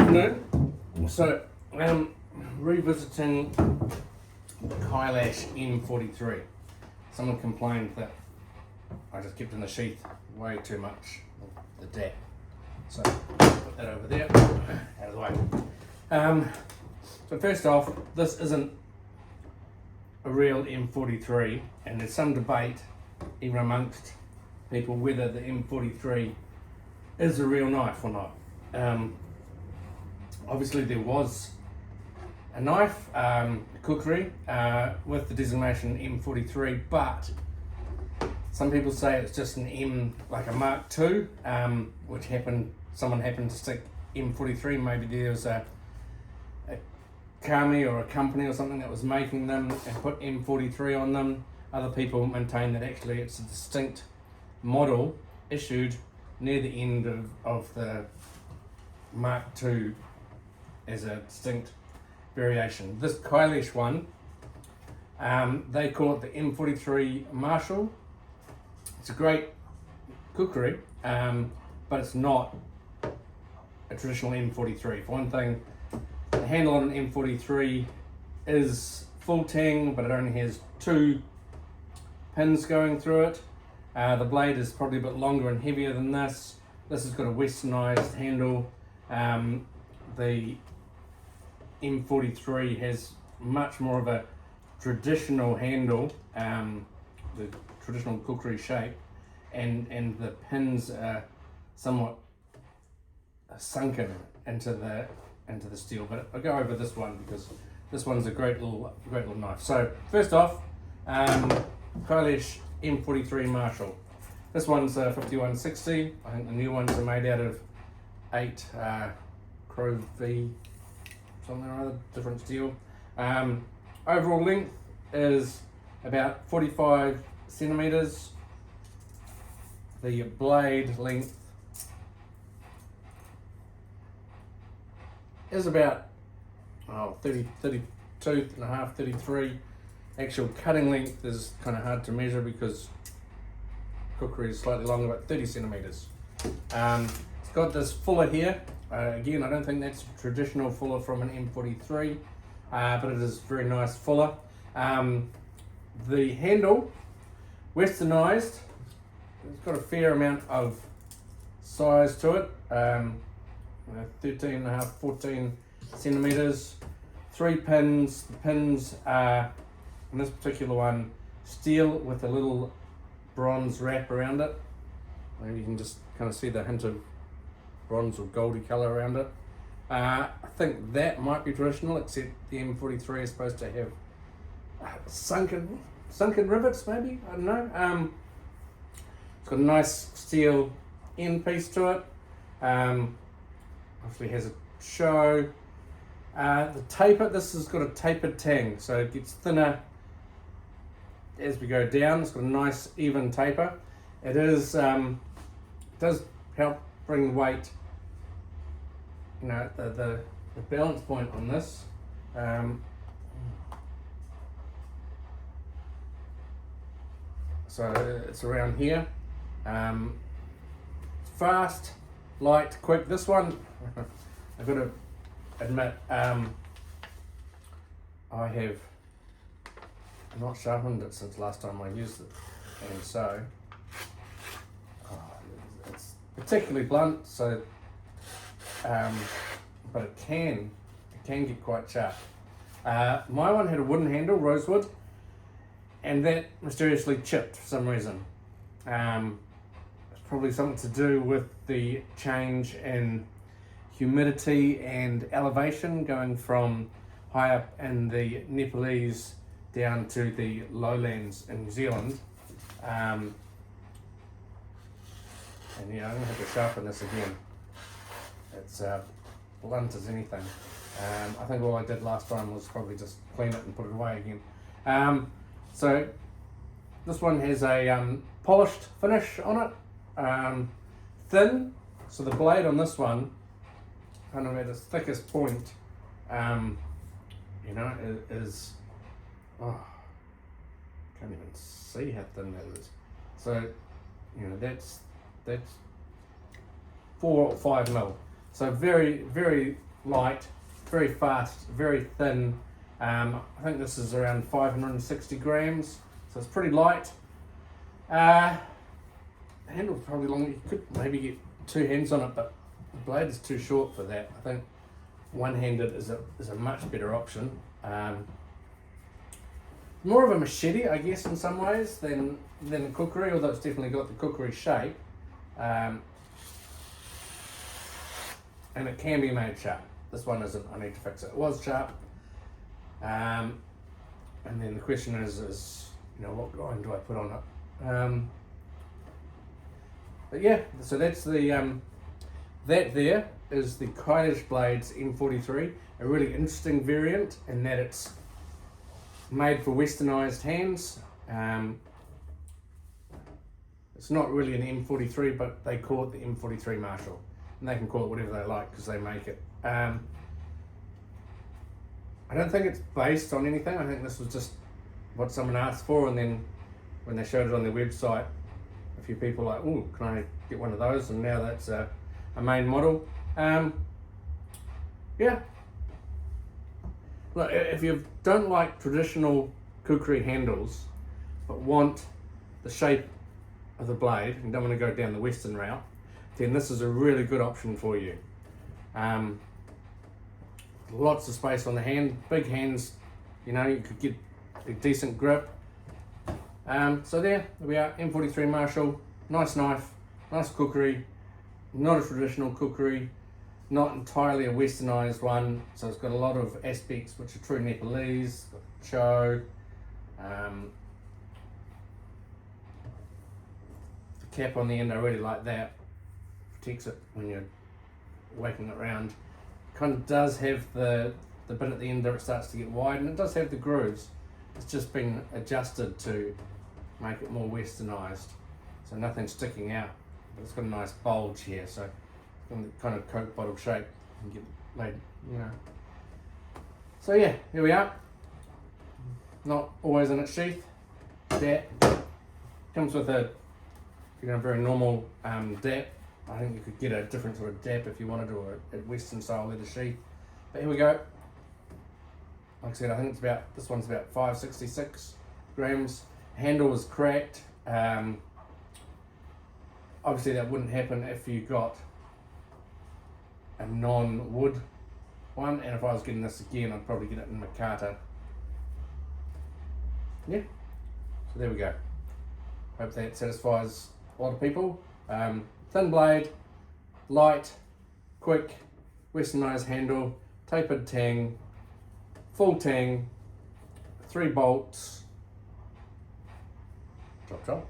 afternoon. So I'm revisiting the Kailash M43. Someone complained that I just kept in the sheath way too much of the dap. So put that over there, out of the way. So first off, this isn't a real M43, and there's some debate even amongst people whether the M43 is a real knife or not. Obviously there was a knife, kukri, with the designation M43, but some people say it's just an M, like a Mark II, which someone happened to stick M43. Maybe there was a kami or a company or something that was making them and put M43 on them. Other people maintain that actually it's a distinct model issued near the end of the Mark II as a distinct variation. This Kailash one, they call it the M43 Marshall. It's a great kukri, but it's not a traditional M43. For one thing, the handle on an M43 is full tang, but it only has 2 pins going through it. The blade is probably a bit longer and heavier than this. This has got a westernized handle. The M43 has much more of a traditional handle, the traditional kukri shape, and the pins are somewhat sunken into the steel. But I'll go over this one because this one's a great little knife. So first off, Kailash M43 Marshall. This one's 5160. I think the new ones are made out of 8 Crow V, something or other, different steel. Overall length is about 45 centimeters. The blade length is about 32 and a half, 33. Actual cutting length is kind of hard to measure because kukri is slightly longer, about 30 centimeters. It's got this fuller here. Again, I don't think that's a traditional fuller from an M43, but it is very nice fuller. The handle, westernized, it's got a fair amount of size to it, 13 and a half, 14 centimeters, 3 pins. The pins are, in this particular one, steel with a little bronze wrap around it. Maybe you can just kind of see the hint of bronze or goldy color around it. I think that might be traditional, except the M43 is supposed to have sunken rivets, maybe, I don't know. It's got a nice steel end piece to it. Obviously has a show. The taper, this has got a tapered tang, so it gets thinner as we go down. It's got a nice even taper. It does help bring weight, the balance point on this. So it's around here. Fast, light, quick. This one, I've got to admit, I have not sharpened it since last time I used it, and so it's particularly blunt. So, but it can get quite sharp. My one had a wooden handle, rosewood, and that mysteriously chipped for some reason. It's probably something to do with the change in humidity and elevation going from high up in the Nepalese down to the lowlands in New Zealand. And yeah, I'm going to have to sharpen this again. It's blunt as anything. I think all I did last time was probably just clean it and put it away again. So this one has a polished finish on it, thin. So the blade on this one, kind of at its thickest point, is, can't even see how thin that is. So, that's 4 or 5 mil. So very, very light, very fast, very thin. I think this is around 560 grams, so it's pretty light. The handle's probably long. You could maybe get two hands on it, but the blade is too short for that. I think one-handed is a much better option. More of a machete, I guess, in some ways than a kukri, although it's definitely got the kukri shape. And it can be made sharp. This one isn't. I need to fix it. It was sharp. And then the question is, what grind do I put on it? But yeah, so that's the that there is the Kailash Blades M43, a really interesting variant in that it's made for westernized hands. It's not really an M43, but they call it the M43 Marshall, and they can call it whatever they like because they make it. I don't think it's based on anything. I think this was just what someone asked for, and then when they showed it on their website, a few people were like, "Oh, can I get one of those?" And now that's a main model. Yeah. Look, if you don't like traditional kukri handles, but want the shape of the blade and don't want to go down the western route, then this is a really good option for you. Lots of space on the hand, big hands, you could get a decent grip. So there we are, M43 Marshall, nice knife, nice kukri, not a traditional kukri, not entirely a westernized one, so it's got a lot of aspects which are true Nepalese, got the cho, the cap on the end, I really like that, protects it when you're whacking it around. Kind of does have the bit at the end there, it starts to get wide, and it does have the grooves. It's just been adjusted to make it more westernized, so nothing's sticking out, but it's got a nice bulge here, so in the kind of Coke bottle shape and get laid, So yeah, here we are. Not always in its sheath. That comes with a very normal dap. I think you could get a different sort of dap if you wanted to, or a western style leather sheath. But here we go. Like I said, I think this one's about 566 grams. Handle is cracked. Obviously that wouldn't happen if you got a non-wood one, and if I was getting this again, I'd probably get it in Makata. Yeah, so there we go. Hope that satisfies a lot of people. Thin blade, light, quick, westernized handle, tapered tang, full tang, 3 bolts, chop chop.